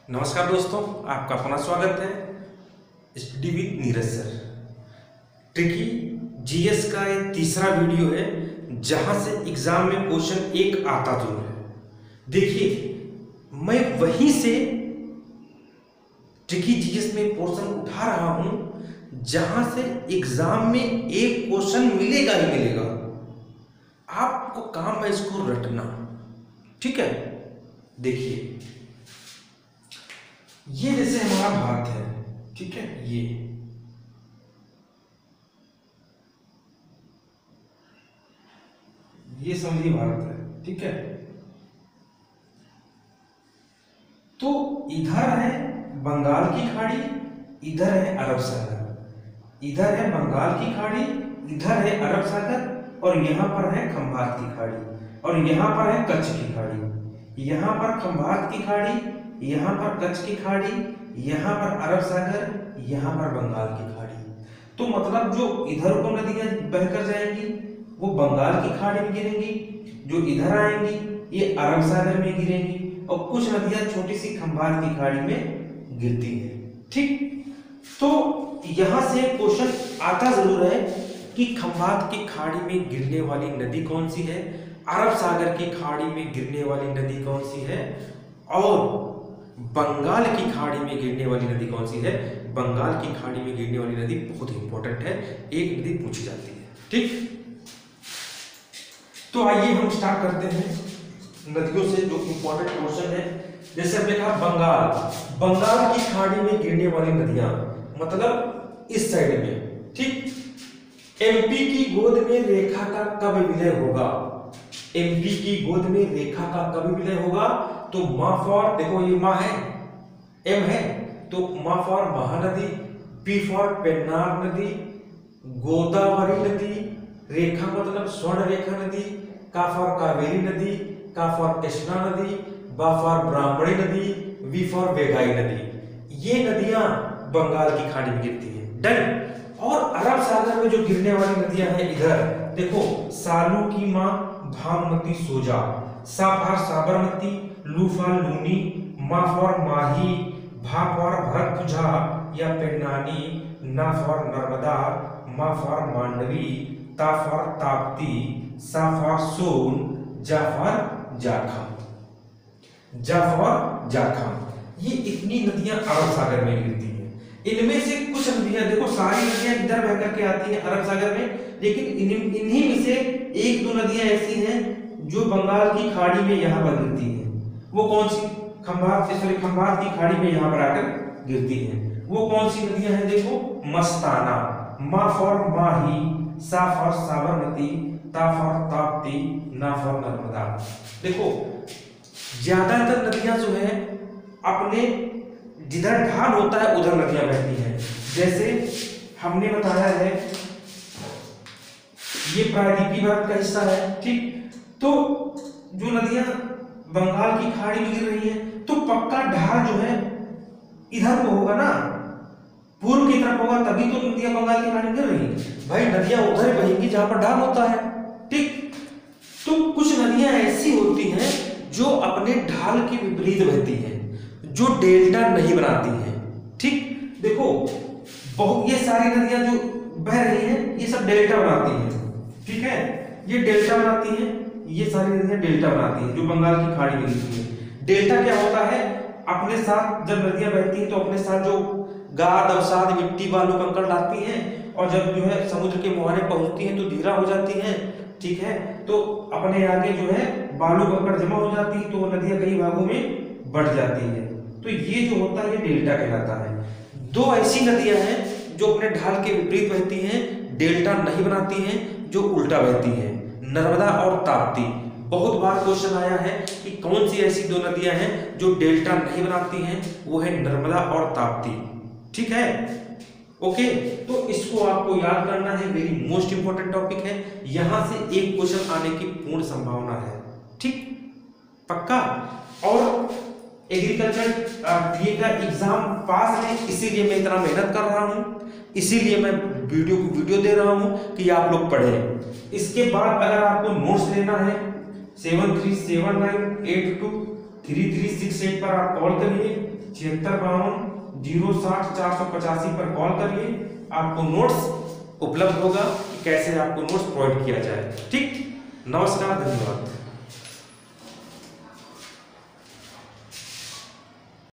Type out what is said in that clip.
नमस्कार दोस्तों, आपका पुनः स्वागत है study with Neeraj sir. Tricky GS का ये तीसरा वीडियो है जहां से एग्जाम में क्वेश्चन एक आता जरूर है। देखिए, मैं वहीं से ट्रिकी जीएस में पोर्शन उठा रहा हूं जहां से एग्जाम में एक क्वेश्चन मिलेगा ही मिलेगा। आपको काम है इसको रटना, ठीक है। देखिए, ये जैसे हमारा भारत है, ठीक है। ये समझिए भारत है, ठीक है। तो इधर है बंगाल की खाड़ी, इधर है अरब सागर। इधर है बंगाल की खाड़ी, इधर है अरब सागर, और यहां पर है खंभात की खाड़ी, और यहां पर है कच्छ की खाड़ी। यहां पर खंभात की खाड़ी, यहां पर कच्छ की खाड़ी, यहां पर अरब सागर, यहां पर बंगाल की खाड़ी। तो मतलब जो इधर को नदियां बहकर जाएंगी वो बंगाल की खाड़ी में गिरेंगी, जो इधर आएंगी ये अरब सागर में गिरेंगी, और कुछ नदियां छोटी सी खंभात की खाड़ी में गिरती है, ठीक। तो यहां से क्वेश्चन आता जरूर है कि खंभात की खाड़ी में गिरने वाली नदी कौन सी है, अरब सागर की खाड़ी में गिरने वाली नदी कौन सी है, और बंगाल की खाड़ी में गिरने वाली नदी कौन सी है। बंगाल की खाड़ी में गिरने वाली नदी बहुत इंपॉर्टेंट है, एक नदी पूछी जाती है, ठीक। तो आइए हम स्टार्ट करते हैं नदियों से जो इंपॉर्टेंट क्वेश्चन है। जैसे हमने कहा बंगाल की खाड़ी में गिरने वाली नदियां, मतलब इस साइड में, ठीक। एमपी की गोद में रेखा का कब विलय होगा। एमपी की गोद में रेखा का कब विलय होगा। तो मा फॉर, देखो ये मा है, एम है, तो मा for Mahanadi, P for Pennar नदी, गोदावरी नदी, रेखा मतलब स्वर्ण रेखा नदी, का फॉर कावेरी नदी, का फॉर कृष्णा नदी, बा फॉर ब्राह्मणी नदी, वी फॉर वेगाई नदी। ये नदियां बंगाल की खाड़ी में गिरती है, डन। और अरब सागर में जो गिरने वाली नदियां हैं, इधर देखो, सालू की मां भागमती सोजा, सा फॉर साबरमती, लू फॉर लूनी, मा फॉर माही, भा फॉर भरतपुझा या पेन्नानी, ना फॉर नर्मदा, मा फॉर मांडवी, ता फॉर ताप्ती, सा फॉर सोन, जा फॉर जाखम। जा फॉर जाखम। ये इतनी नदियां अरब सागर में गिरती हैं। इनमें से कुछ नदियां, देखो सारी नदियां इधर बह करके आती हैं अरब सागर में, लेकिन इन्हीं में से एक दो नदियां ऐसी हैं जो बंगाल की खाड़ी में यहां पर गिरती हैं। वो कौन सी? खंभात की खाड़ी में यहां पर आकर गिरती हैं। वो कौन सी नदियां हैं? देखो, मस्ताना, मा फॉर माही, सा फॉर साबरमती, ता फॉर ताप्ती, ना फॉर नर्मदा। देखो, ज्यादातर नदियां जो है अपने जिधर ढाल होता है उधर नदियां बहती हैं। जैसे हमने बताया है ये प्रायद्वीपीय भारत का हिस्सा है, ठीक। तो जो नदियां बंगाल की खाड़ी में गिर रही हैं, तो पक्का ढाल जो है इधर को होगा ना, पूर्व की तरफ होगा, तभी तो नदियां बंगाल की खाड़ी में गिर रही हैं। भाई नदियां उधर बहेंगी जहां पर ढाल होता है, ठीक। तो कुछ नदियां ऐसी होती हैं जो अपने ढाल के विपरीत बहती हैं, जो डेल्टा नहीं बनाती हैं, ठीक। देखो, बहुत ये सारी नदियां जो बह रही हैं ये सब डेल्टा बनाती हैं, ठीक है। ये डेल्टा बनाती हैं, ये सारी नदियां डेल्टा बनाती हैं जो बंगाल की खाड़ी में गिरती हैं। डेल्टा क्या होता है? अपने साथ जब नदियां बहती हैं तो अपने साथ जो गाद अवसाद मिट्टी बालू कंकड़ लाती हैं, और जब जो है समुद्र के मुहाने पहुंचती हैं तो धीरा हो जाती हैं, ठीक है। तो अपने आगे जो है बालू कंकड़ जमा हो जाती है, तो वो नदियां कई भागों में बढ़ जाती है। तो ये जो होता है ये डेल्टा कहलाता है। दो ऐसी नदियां हैं जो अपने ढाल के विपरीत बहती हैं, डेल्टा नहीं बनाती हैं, जो उल्टा बहती हैं, नर्मदा और ताप्ती। बहुत बार क्वेश्चन आया है कि कौन सी ऐसी दो नदियां हैं जो डेल्टा नहीं बनाती हैं, वो है नर्मदा और ताप्ती, ठीक है। ओके, तो इसको आपको याद करना है, वेरी मोस्ट इंपॉर्टेंट टॉपिक है। यहां से एक क्वेश्चन आने की पूर्ण संभावना है, ठीक, पक्का। और एग्रीकल्चर डीए का एग्जाम पास है, इसीलिए मैं इतना मेहनत कर रहा हूं, इसीलिए मैं वीडियो दे रहा हूं कि आप लोग पढ़ें। इसके बाद अगर आपको नोट्स लेना है 7379823368 पर आप कॉल करिए, 7652 पर कॉल करिए, आपको नोट्स उपलब्ध होगा कि कैसे आपको नोट्स प्रोवाइड किया जाए। ठीक, नमस्कार, धन्यवाद।